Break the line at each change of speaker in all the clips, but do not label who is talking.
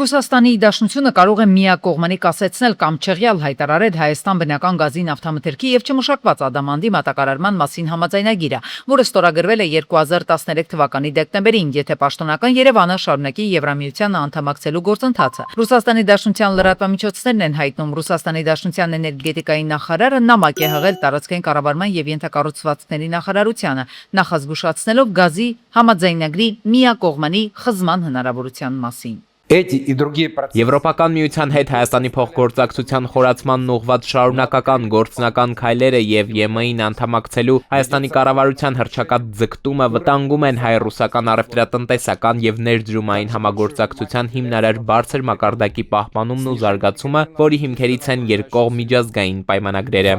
Ռուսաստանի Դաշնությունը կարող է միակողմանի կասեցնել կամ չեղյալ հայտարարել Հայաստան բնական գազի նավթամթերքի եւ չմշակված ադամանդի մատակարարման մասին համաձայնագիրը, որը ստորագրվել է 2013 թվականի դեկտեմբերին, եթե պաշտոնական Երևանը շարունակի Եվրամիությանը անդամակցելու գործընթացը։ Ռուսաստանի Դաշնության լրատվամիջոցներն են հայտնում, Ռուսաստանի Դաշնության էներգետիկայի նախարարը նամակ է հղել տարածքային կառավարման եւ ենթակառուցվածքների նախարարությանը, նախազգուշացնելով գազի համաձայնագրի միակողմանի խզման հնարավորության մասին։
Եվրոպական միության հետ Հայաստանի փոխգործակցության խորացման ուղղված շարունակական գործնական քայլերը եւ ԵՄ-ին անդամակցելու Հայաստանի կառավարության հռչակած ձգտումը վտանգում են հայ-ռուսական առևտրատնտեսական եւ ներդրումային համագործակցության հիմնարար բարձր մակարդակի պահպանումն ու զարգացումը, որի հիմքերից են երկկողմ միջազգային պայմանագրերը։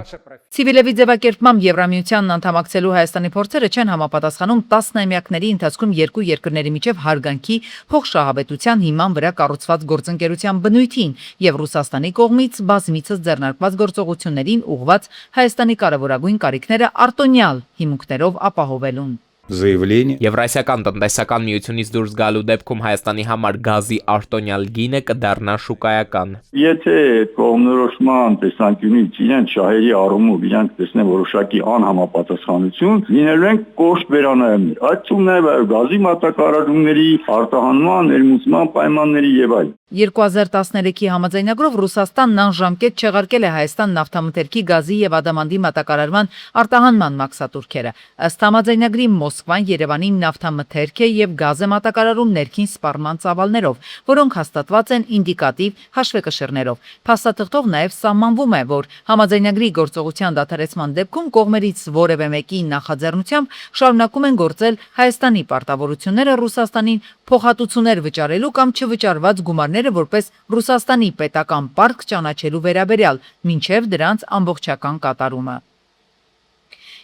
Ցիվիլևի ձևակերպմամբ Եվրամիությանն անդամակցելու Հայաստանի փորձերը չեն համապատասխանում տասնամյակների ընթացքում երկու երկրների միջև հարգանքի, փոխշահաբետության հիման վրա կառուցված գործընկերության բնույթին եւ Ռուսաստանի կողմից բազմիցս ձեռնարկված գործողություններին ուղղված Հայաստանի կարևորագույն կարիքները արտոնյալ հիմունքներով ապահովելուն։
Եվրասիական տնտեսական միությունից դուրս գալու դեպքում Հայաստանի համար գազի արտոնյալ գինը կդառնա շուկայական։
Եթե կողմնորոշման տեսանկյունից իրենց շահերի առումով իրանք տեսնեն որոշակի անհամապատասխանություն, լինելու են կոշտ վերանայումներ, այդ թվում նաև գազի մատակարարումների, արտահանման, ներմուծման պայմանների եւ այլն։
2013-ի համաձայնագրով Ռուսաստանն անժամկետ չեղարկել է Հայաստան նավթամթերքի գազի եւ ադամանդի մատակարարման արտահանման մաքսատուրքերը։ Ըստ համաձայնագրի Մոսկվան Երևանին նավթամթերք է եւ գազ է մատակարարում ներքին սպառման ծավալներով, որոնք հաստատված են ինդիկատիվ հաշվեկշիռներով։ Փաստաթղթով նաեւ սահմանվում է, որ համաձայնագրի գործողության դադարեցման դեպքում կողմերից որևէ մեկի նախաձեռնությամբ շարունակում են գործել Հայաստանի պարտավորությունները Ռուսաստանին փոխհատուցումներ վճարելու կամ չվճարված գումարները որպես Ռուսաստանի պետական պարտք ճանաչելու վերաբերյալ, մինչև դրանց ամբողջական կատարումը։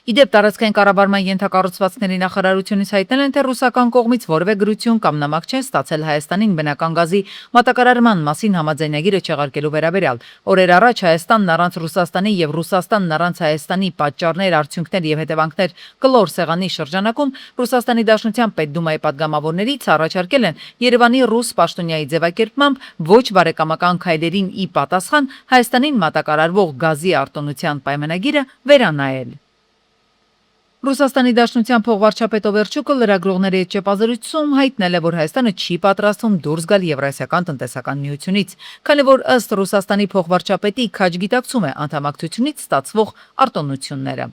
Իդեպ տարածքային կառավարման ենթակառուցվածքների նախարարությունից հայտնել են, թե ռուսական կողմից որևէ գրություն կամ նամակ չեն ստացել Հայաստանին բնական գազի մատակարարման մասին համաձայնագիրը չեղարկելու վերաբերյալ։ Օրեր առաջ Հայաստանն առանց Ռուսաստանի եւ Ռուսաստանն առանց Հայաստանի պատճառներ, արդյունքներ եւ հետևանքներ կլոր սեղանի շրջանակում Ռուսաստանի Դաշնության Պետդումայի падգամավորներից առաջարկել են Երևանի ռուս պաշտոնյայի ձևակերպմամբ ոչ բարեկամական քայլերին ի պատասխան Հայաստանին մատակարարվող գազի արտոնության պայմանագիրը վերանայել։ Ռուսաստանի Դաշնության փոխվարչապետ Օվերչուկը լրագրողների հետ ճեպազրույցում հայտնել է, որ Հայաստանը չի պատրաստվում դուրս գալ Եվրասիական տնտեսական միությունից, քանի որ ըստ Ռուսաստանի փոխվարչապետի քաջ գիտակցում է անդամակցությունից ստացվող արտոնությունները։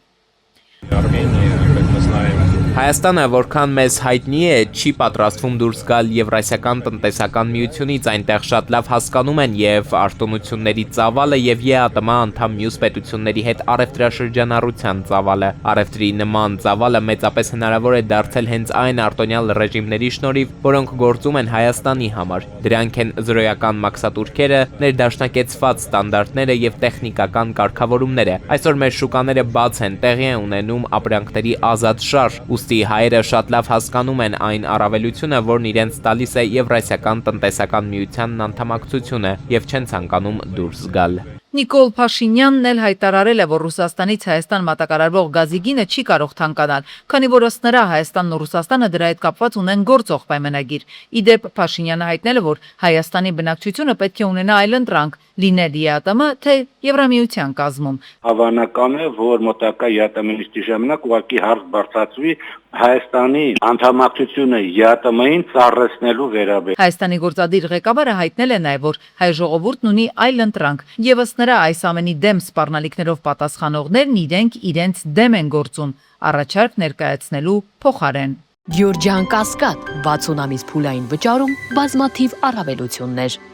Հայաստանը, որքան մեզ հայտնի է, չի պատրաստվում դուրս գալ Եվրասիական տնտեսական միությունից, այնտեղ շատ լավ հասկանում են եւ արտոնությունների ծավալը եւ ԵԱՏՄ անդամ մյուս պետությունների հետ առևտրաշրջանառության ծավալը։ Առևտրի նման ծավալը մեծապես հնարավոր է դարձել հենց այն արտոնյալ ռեժիմների շնորհիվ, որոնք գործում են Հայաստանի համար։ Դրանք են զրոյական մաքսատուրքերը, ներդաշնակեցված ստանդարտները եւ տեխնիկական կարգավորումները։ Այսօր մեր շուկաները բաց են, տեղի է ունենում ապրանքների ազատ շարժ։ Ուստի հայերը շատ լավ հասկանում են այն առավելությունը, որն իրենց տալիս է Եվրասիական տնտեսական միությանն անդամակցությունը եւ չեն ցանկանում դուրս գալ։
Նիկոլ Փաշինյանն էլ հայտարարել է, որ Ռուսաստանից Հայաստան մատակարարվող գազի գինը չի կարող թանկանալ, քանի որ ըստ նրա Հայաստանն ու Ռուսաստանը դրա հետ կապված ունեն գործող պայմանագիր։ Իդեպ Փաշինյանը հայտնել է, որ Հայաստանի բնակչությունը պետք է ունենա այլընտրանք, լինել ԵԱՏՄ թե Եվրամիության կազմում։
Հավանական է, որ մոտակա ԵԱՏՄ նիստի ժամանակ ուղղակի հարց բարձրացվի Հայաստանի անդամակցությունը ԵԱՏՄ-ին ծառայեցնելու վերաբերյալ։
Հայաստանի գործադիր ղեկավարը հայտնել է նաև, որ հայ ժողովուրդն ունի այլընտրանք, եւ ըստ նրա այս ամենի դեմ սպառնալիքներով պատասխանողներն իրենք իրենց դեմ են գործում, առաջարկ ներկայացնելու փոխարեն։
Գյորջյան Կասկադ 60 ամիս փուլային վճարում բազմաթիվ առավելություններ։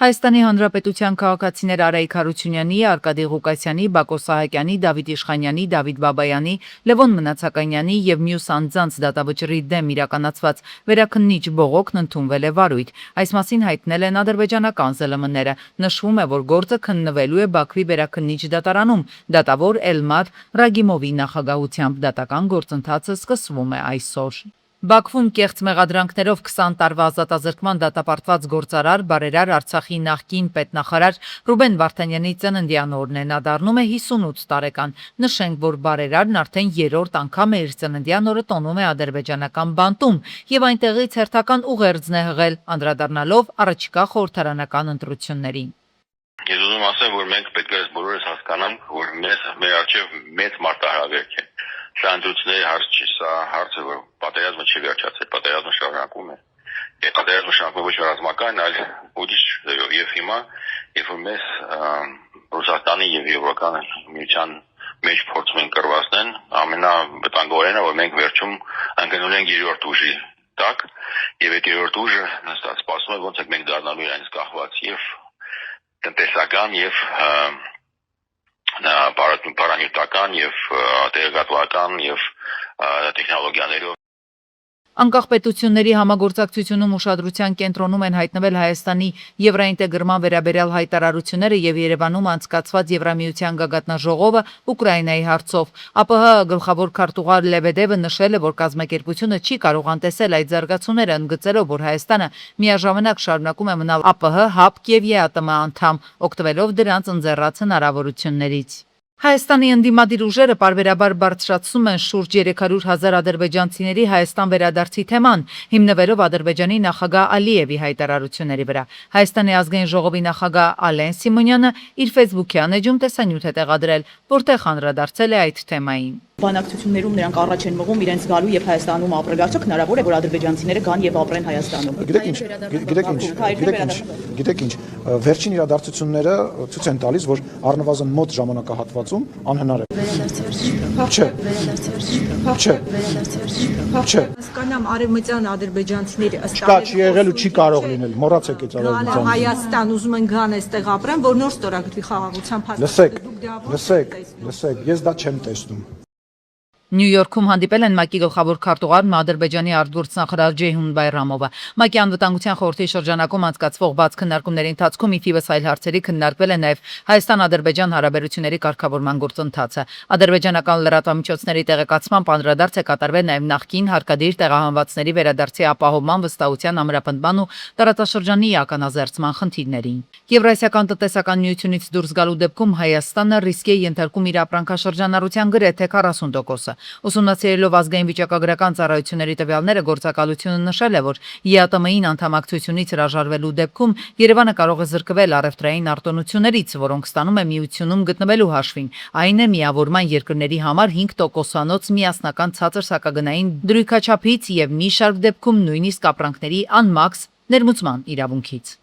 Հայաստանի Հանրապետության քաղաքացիներ Արայիկ Հարությունյանի, Արկադի Ղուկասյանի, Բակո Սահակյանի, Դավիթ Իշխանյանի, Դավիթ Բաբայանի, Լևոն Մնացականյանի եւ մյուս անձանց դատավճռի դեմ իրականացված վերաքննիչ բողոքն ընդունվել է վարույթ։ Այս մասին հայտնել են ադրբեջանական ԶԼՄ-ները։ Նշվում է, որ գործը քննվելու է Բաքվի վերաքննիչ դատարանում։ Դատավոր Էլմար Ռագիմովի նախագահությամբ դատական գործընթացը սկսվում է այսօր։ Բաքվում կեղծ մեղադրանքներով 20 տարվա ազատազրկման դատապարտված գործարար բարերար Արցախի նախկին պետնախարար Ռուբեն Վարդանյանի ծննդյան օրն է, նա դառնում է 58 տարեկան։ Նշենք, որ բարերարն արդեն 3-րդ անգամ է իր ծննդյան օրը տոնում է ադրբեջանական Բանտում եւ այնտեղից հերթական ուղերձն է հղել, անդրադառնալով առաջիկա խորհրդարանական ընտրություններին։
Ես ուզում ասեմ, որ մենք պետք է բոլորս հասկանանք, որ մեր առջև մեծ մարտահրավերք է։ Սա ընտրությունների հարց չի, սա հարցը, որ պատերազմը չի վերջացել, պատերազմը շարունակում է։ Եվ պատերազմը շարունակում ոչ ռազմական, այլ ուրիշ ձևով։ Եվ հիմա, երբ որ մեզ Ռուսաստանի եւ Եվրոպական միության մեջ փորձում են կռվածնել, ամենավտանգավորենը, որ մենք վերջում ընկնելու ենք երրորդ ուժի տակ, եւ այդ երրորդ ուժը նստած սպասում է, ոնց է մենք դառնալու իրենց կախված եւ տնտեսական եւ պարանյութական եւ տեղեկատվական եւ տեխնոլոգիաներով
Անկախ պետությունների համագործակցությունում ուշադրության կենտրոնում են հայտնվել Հայաստանի եվրաինտեգրման վերաբերյալ հայտարարությունները եւ Երևանում անցկացված Եվրամիության գագաթնաժողովը Ուկրաինայի հարցով։ ԱՊՀ գլխավոր քարտուղար Լեբեդևը նշել է, որ կազմակերպությունը չի կարող անտեսել այդ զարգացումները, ընդգծելով, որ Հայաստանը միաժամանակ շարունակում է մնալ ԱՊՀ, ՀԱՊԿ եւ ԵԱՏՄ անդամ, օգտվելով դրանց ընձեռած հնարավորություններից։ Հայաստանի ընդդիմադիր ուժերը պարբերաբար բարձրացնում են շուրջ 300,000 ադրբեջանցիների Հայաստան վերադարձի թեման, հիմնվելով Ադրբեջանի նախագահ Ալիևի հայտարարությունների վրա։ Հայաստանի ազգային ժողովի նախագահ Ալեն Սիմոնյանը իր Facebook-յան էջում տեսանյութ է տեղադրել, որտեղ անդրադարձել է այդ թեմային։
Բանակցություններում նրանք առաջ են մղում իրենց գալու եւ Հայաստանում ապրել, արդյոք հնարավոր է, որ ադրբեջանցիները գան եւ ապրեն Հայաստանում։
Գիտեք ինչ, վերջին իրադարձությունները ցույց են տալիս, որ առնվազն մոտ ժամանակահատվածում անհնար է։ Չէ։
Հասկանամ արևմտյան ադրբեջանցիների ըստ
Չի եղել ու չի կարող լինել, մոռացեք այդ արևմտյան։
Հայաստան ուզում են գան այստեղ ապրեն, որ նոր ստորագրվի խաղաղության
Լսեք, ես դա չեմ տեսնում։
Նյու Յորքում հանդիպել են ՄԱԿ-ի գլխավոր քարտուղարն Ադրբեջանի արտգործնախարար Ջեյհուն Բայրամովը։ ՄԱԿ-ի անվտանգության խորհրդի շրջանակում անցկացվող բաց քննարկումների ընթացքում ի թիվս այլ հարցերի քննարկվել է նաև Հայաստան-Ադրբեջան հարաբերությունների կարգավորման գործընթացը։ Ադրբեջանական լրատվամիջոցների տեղեկացմամբ անդրադարձ է կատարվել նաև նախկին հարկադիր տեղահանվածների վերադարձի ապահովման վստահության ամրապնդման ու տարածաշրջանի ականազերծման խնդիրներին։ Եվրասիական տնտեսական միությունից դուրս գալու դեպքում Հայաստանը ռիսկ է ենթարկում իր ապրանքաշրջանառության գրեթե 40%-ը։ Ուսումնասիրելով ազգային վիճակագրական ծառայությունների տվյալները, գործակալությունը նշել է, որ ԵԱՏՄ-ին անդամակցությունից հրաժարվելու դեպքում Երևանը կարող է զրկվել առևտրային արտոնություններից, որոնք ստանում է միությունում գտնվելու հաշվին։ Այն է միավորման երկրների համար 5%-անոց միասնական ցածր սակագնային դրույքաչափից եւ մի շարք դեպքում նույնիսկ ապրանքների անմաքս ներմուծման իրավունքից։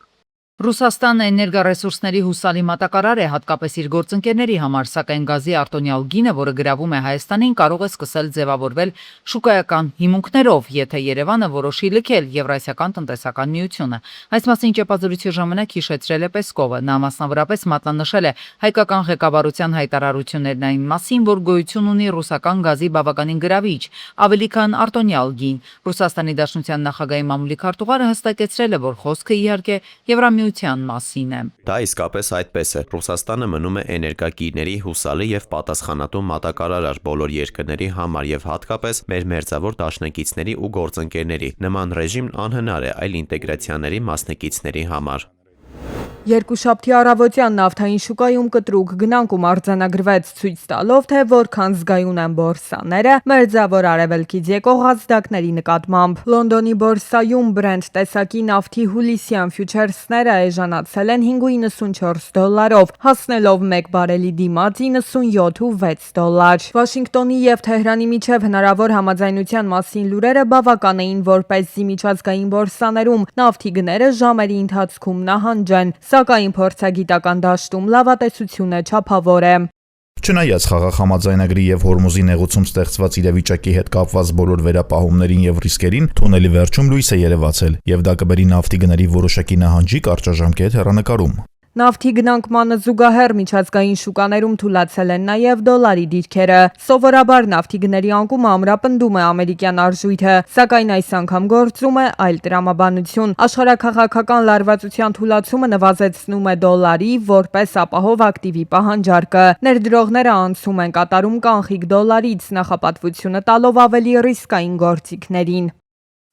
Ռուսաստանը էներգառեսուրսների հուսալի մատակարար է հատկապես իր գործընկերների համար, սակայն գազի արտոնյալ գինը, որը գրավում է Հայաստանին, կարող է սկսել ձևավորվել շուկայական հիմունքներով, եթե Երևանը որոշի լքել Եվրասիական տնտեսական միությունը։ Այս մասին ճեպազրույցի ժամանակ հիշեցրել է Պեսկովը, նա մասնավորապես մատնանշել է հայկական ղեկավարության հայտարարություններն այն մասին, որ գոյություն ունի ռուսական գազի բավականին գրավիչ, ավելի քան արտոնյալ գին։ Ռուսաստանի Դաշնության նախագահի մամուլի քարտուղարը հստակեցրել է, որ խոսքը իհարկե Եվրամիության մասին է։
Դա իսկապես այդպես է։ Ռուսաստանը մնում է էներգակիրների հուսալի եւ պատասխանատու մատակարար բոլոր երկրների համար եւ հատկապես մեր մերձավոր դաշնակիցների ու գործընկերների։ Նման ռեժիմն անհնար է այլ ինտեգրացիաների մասնակիցների համար։
Երկուշաբթի առավոտյան նավթային շուկայում կտրուկ գնանկում արձանագրվեց, ցույց տալով, թե որքան զգայուն են բորսաները մերձավոր արևելքից եկող ազդակների նկատմամբ։ Լոնդոնի բորսայում Brent տեսակի նավթի հուլիսյան ֆյուչերսները էժանացել են $5.94, հասնելով 1 բարելի դիմաց $97.6։ Վաշինգտոնի եւ Թեհրանի միջև հնարավոր համաձայնության մասին լուրերը բավական էին, որպեսզի միջազգային բորսաներում նավթի գները ժամերի ընթացքում նահանջեն, սակայն փորձագիտական դաշտում լավատեսությունը չափավոր է։
Չնայած խաղաղ համաձայնագրի եւ Հորմուզի նեղուցում ստեղծված իրավիճակի հետ կապված բոլոր վերապահումներին եւ ռիսկերին, թունելի վերջում լույս է երևացել եւ դա կբերի նավթի գների որոշակի նահանջի կարճաժամկետ հեռանկարում։
Նավթի գնանկմանը զուգահեռ միջազգային շուկաներում թուլացել են նաև դոլարի դիրքերը։ Սովորաբար նավթի գների անկումը ամրապնդում է ամերիկյան արժույթը, սակայն այս անգամ գործում է այլ տրամաբանություն։ Աշխարհաքաղաքական լարվածության թուլացումը նվազեցնում է դոլարի որպես ապահով ակտիվի պահանջարկը։ Ներդրողները անցում են կատարում կանխիկ դոլարից, նախապատվությունը տալով ավելի ռիսկային գործիքներին։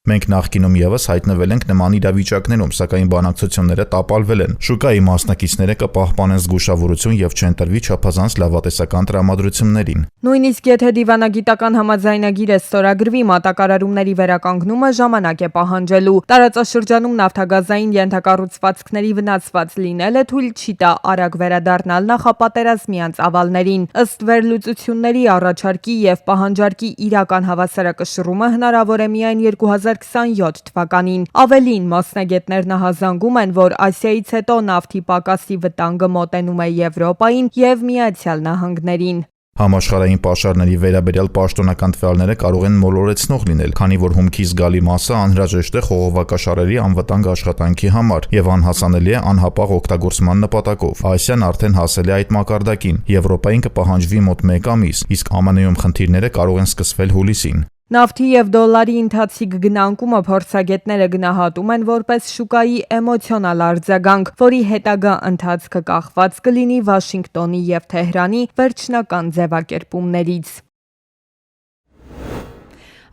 Մենք նախկինում եւս հայտնվել ենք նման իրավիճակներում, սակայն բանակցությունները տապալվել են։ Շուկայի մասնակիցները կպահպանեն զգուշավորություն եւ չընտրվի չափազանց լավատեսական տրամադրություններին։
Նույնիսկ եթե դիվանագիտական համաձայնագիրը ստորագրվի, մատակարարումների վերականգնումը ժամանակ է պահանջելու։ Տարածաշրջանում նավթագազային ենթակառուցվածքների վնասված լինելը թույլ չի տա արագ վերադառնալ նախապատերազմյան ծավալներին։ Ըստ վերլուծությունների առաջարկի եւ պահանջարկի իրական հավասարակշռումը հնարավոր է միայն 2027 թվականին։ Ավելին, մասնագետներն ահազանգում են, որ Ասիայից հետո նավթի պակասի վտանգը մոտենում է Եվրոպային եւ Միացյալ Նահանգներին։
Համաշխարհային պաշարների վերաբերյալ պաշտոնական տվյալները կարող են մոլորեցնող լինել, քանի որ հումքի զգալի մասը անհրաժեշտ է խողովակաշարերի անվտանգ աշխատանքի համար եւ անհասանելի է անհապաղ օգտագործման նպատակով։ Ասիան արդեն հասել է այդ մակարդակին։ Եվրոպային կպահանջվի մոտ 1 ամիս, իսկ ԱՄՆ-ում խնդիրները կարող են սկսվել հուլիսին։
Նավթի եւ դոլարի ընթացիկ գնանկումը փորձագետները գնահատում են որպես շուկայի էմոցիոնալ արձագանք, որի հետագա ընթացքը կախված կլինի Վաշինգտոնի եւ Թեհրանի վերջնական ձևակերպումներից։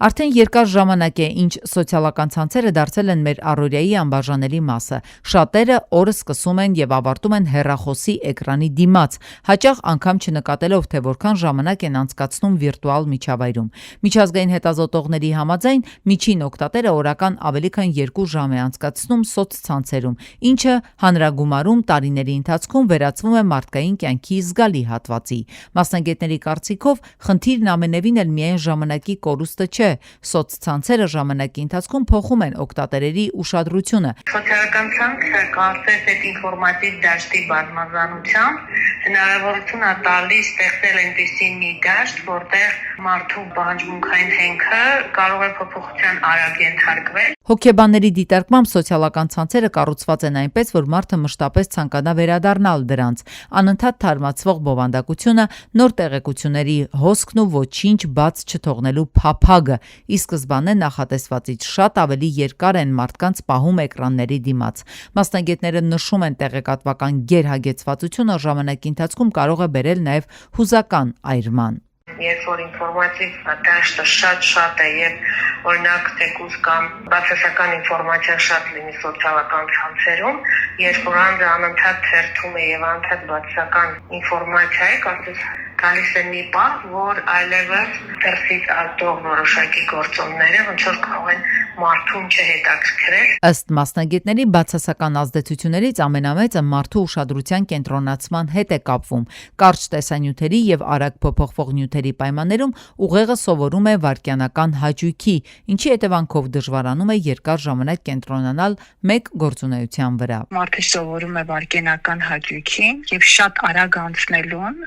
Արդեն երկար ժամանակ է, ինչ սոցիալական ցանցերը դարձել են մեր առօրյայի անբաժանելի մասը։ Շատերը օրը սկսում են եւ ավարտում են հեռախոսի էկրանի դիմաց, հաճախ անգամ չնկատելով, թե որքան ժամանակ են անցկացնում վիրտուալ միջավայրում։ Միջազգային հետազոտողների համաձայն միջին օգտատերը օրական ավելի քան 2 ժամ է անցկացնում սոցցանցերում, ինչը հանրագումարում տարիների ընթացքում վերածվում է մարդկային կյանքի զգալի հատվածի։ Մասնագետների կարծիքով խնդիրն ամենևին էլ միայն ժամանակի կորուստը չէ։ Սոցցանցերը ժամանակի ընթացքում փոխում են օգտատերերի ուշադրությունը։
Սոցիալական ցանցը կարծես այդ ինֆորմատիվ դաշտի բազմազանությամբ հնարավորություն է տալիս ստեղծել այնպիսի մի դաշտ, որտեղ մարդու պահանջմունքային հենքը կարող է փոփոխության արագ ենթարկվել։
Հոգեբանների դիտարկմամբ սոցիալական ցանցերը կառուցված են այնպես, որ մարդը մշտապես ցանկանա վերադառնալ դրանց։ Անընդհատ թարմացվող բովանդակությունը, նոր տեղեկությունների հոսքն ու ոչինչ բաց չթողնելու փափագը, ի սկզբանե նախատեսվածից շատ ավելի երկար են մարդկանց պահում էկրանների դիմաց։ Մասնագետները նշում են, տեղեկատվական գերհագեցվածությունը ժամանակի ընթացքում կարող է բերել նաև հուզական այրման։
Երբ որ ինֆորմատիվ դաշտը շատ է եւ օրինակ թեկուզ կամ բացասական ինֆորմացիա շատ լինի սոցիալական ցանցերում, երբ որ անընդհատ թերթում է եւ անընդհատ բացասական ինֆորմացիա է, կարծես գալիս է մի պահ, որ այլևս դրսից արտող որոշակի գործոնները ոնց որ կարող են մարդուն չհետաքրքրել։
Ըստ մասնագետների, բացասական ազդեցություններից ամենամեծը մարդու ուշադրության կենտրոնացման հետ է կապվում։ Կարճ տեսանյութերի եւ արագ փոփոխվող նյութերի պայմաններում ուղեղը սովորում է վայրկյանական հաճույքի, ինչի հետևանքով դժվարանում է երկար ժամանակ կենտրոնանալ մեկ գործունեության վրա։
Մարդը սովորում է վայրկյանական հաճույքին եւ շատ արագ անցնելուն,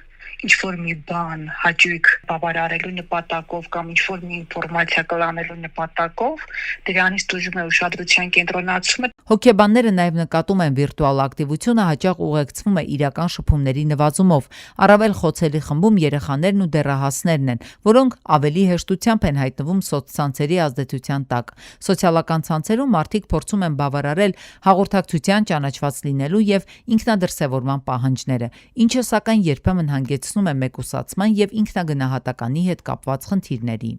ինչ-որ մի բան հաճույք բավարարելու նպատակով կամ ինչ-որ մի ինֆորմացիա կլանելու նպատակով դրանից դժում է ուշադրության կենտրոնացումը։
Հոգեբանները նաև նկատում են վիրտուալ ակտիվությունը հաճախ ուղեկցվում է իրական շփումների նվազումով։ Առավել խոցելի խմբում երեխաներն ու դեռահասներն են, որոնք ավելի հեշտությամբ են հայտնվում սոցցանցերի ազդեցության տակ։ Սոցիալական ցանցերում մարդիկ փորձում են բավարարել հաղորդակցության ճանաչված լինելու եւ ինքնադրսևորման պահանջները, ինչը սակայն երբեմն հանգեցնում է մեկուսացման եւ ինքնագնահատականի հետ կապված խնդիրների։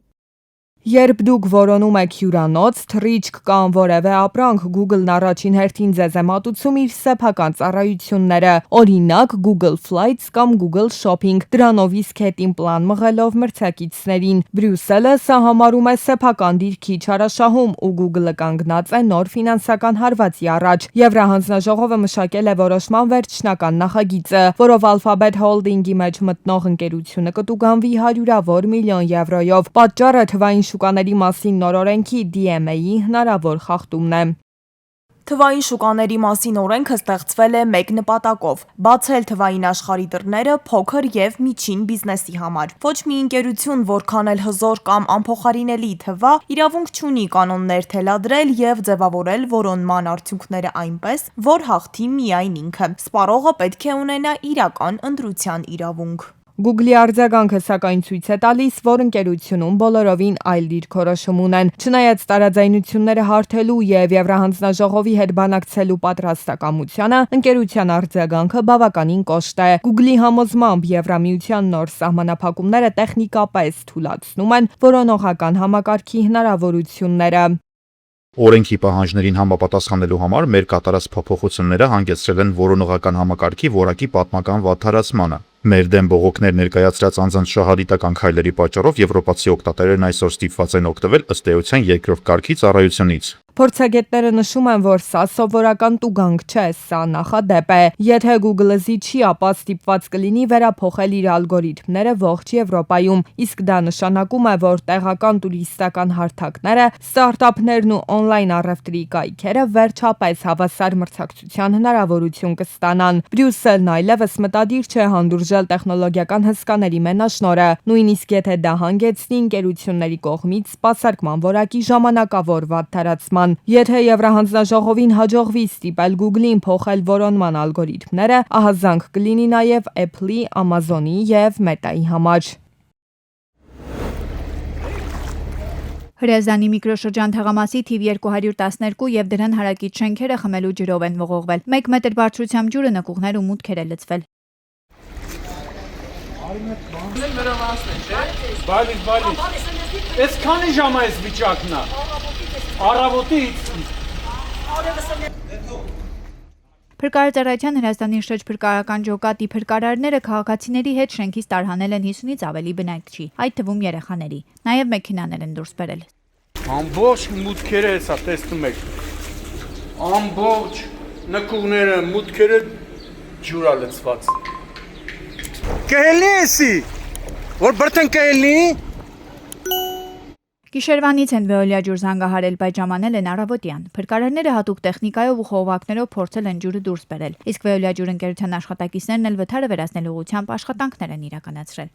Երբ դուք որոնում եք հյուրանոց, թռիչք կամ որևէ ապրանք, Google-ն առաջին հերթին ձեզ է մատուցում իր սեփական ծառայությունները, օրինակ Google Flights կամ Google Shopping, դրանով իսկ հետին պլան մղելով մրցակիցներին։ Բրյուսելը սա համարում է սեփական դիրքի չարաշահում ու Google-ը կանգնած է նոր ֆինանսական հարվածի առաջ։ Եվրահանձնաժողովը մշակել է որոշման վերջնական նախագիծը, որով Alphabet Holding-ի մեջ մտնող ընկերությունը կտուգանվի հարյուրավոր միլիոն եվրոյով։ Պատճառը թվային շուկաների մասին նոր օրենքի DMA-ի հնարավոր խախտումն է։ Թվային շուկաների մասին օրենքը ստեղծվել է մեկ նպատակով՝ բացել թվային աշխարհի դռները փոքր եւ միջին բիզնեսի համար։ Ոչ մի ընկերություն, որքան էլ հզոր կամ անփոխարինելի թվա, իրավունք չունի կանոններ թելադրել եւ ձևավորել որոնման արդյունքները այնպես, որ հաղթի միայն ինքը։ Սպառողը պետք է ունենա իրական ընտրության իրավունք։ Google-ի արձագանքը սակայն ցույց է տալիս, որ ընկերությունում բոլորովին այլ դիրքորոշում ունեն։ Չնայած տարաձայնությունները հարթելու եւ Եվրահանձնաժողովի հետ բանակցելու պատրաստակամությանը, ընկերության արձագանքը բավականին կոշտ է։ Google-ի համոզմամբ Եվրամիության նոր սահմանափակումները տեխնիկապես թույլատնում են որոնողական համակարգի հնարավորությունները։
Օրենքի պահանջներին համապատասխանելու համար մեր կատարած փոփոխությունները հանգեցրել են որոնողական համակարգի որակի պատմական վատթարացմանը։ Մեր դեմ բողոքներ ներկայացրած անձանց շահադիտական քայլերի պատճառով եվրոպացի օգտատերերն այսօր ստիպված են օգտվել ըստ էության երկրորդ կարգի ծառայությունից։
Փորձագետները նշում են, որ սա սովորական տուգանք չէ, սա նախադեպ է։ Եթե Google-ը չի, ապա ստիպված կլինի վերափոխել իր ալգորիթմները ողջ Եվրոպայում, իսկ դա նշանակում է, որ տեղական տուրիստական հարթակները, ստարտափներն ու օնլայն առևտրի կայքերը վերջապես հավասար մրցակցության հնարավորություն կստանան։ Բրյուսելն այլևս մտադիր չէ հանդուրժել տեխնոլոգիական հսկաների մենաշնորհը, նույնիսկ եթե դա հանգեցնի ընկերությունների կողմից սպասարկման որակի ժամանակավոր վատթարացման։ Եթե Եվրահանձնաժողովին հաջողվի ստիպել Google-ին փոխել որոնման ալգորիթմները, ահազանգ կլինի նաև Apple-ի, Amazon-ի և Meta-ի համար։
Հրազդանի միկրոշրջան թղամասի թիվ 212 եւ դրան հարակից շենքերը խմելու ջրով են ողողվել։ 1 մետր բարձրությամբ ջուրը նկուղներ ու մուտքեր է լցվել։
Այս քանի ժամ է այս վիճակն է։ Առավոտից
Փրկարարության Հրազդանի շրջփրկարարական ջոկատի փրկարարները քաղաքացիների հետ շենքից տարհանել են 50-ից ավելի բնակչի, այդ թվում երեխաների։ Նաև մեքենաներ են դուրս բերել։
ամբողջ մուտքերը հեսա տեսնում եք։ Ամբողջ նկուղները, մուտքերը ջուրա լցված։ Կհելնի էսի, որ բրտեն կհելնի։
Գիշերվանից են Վեոլիա ջուր զանգահարել, բայց ժամանել են առավոտյան։ Փրկարարները հատուկ տեխնիկայով ու խողովակներով փորձել են ջուրը դուրս բերել, իսկ Վեոլիա ջուր ընկերության աշխատակիցներն էլ վթարը վերացնելու ուղղությամբ աշխատանքներ են իրականացրել։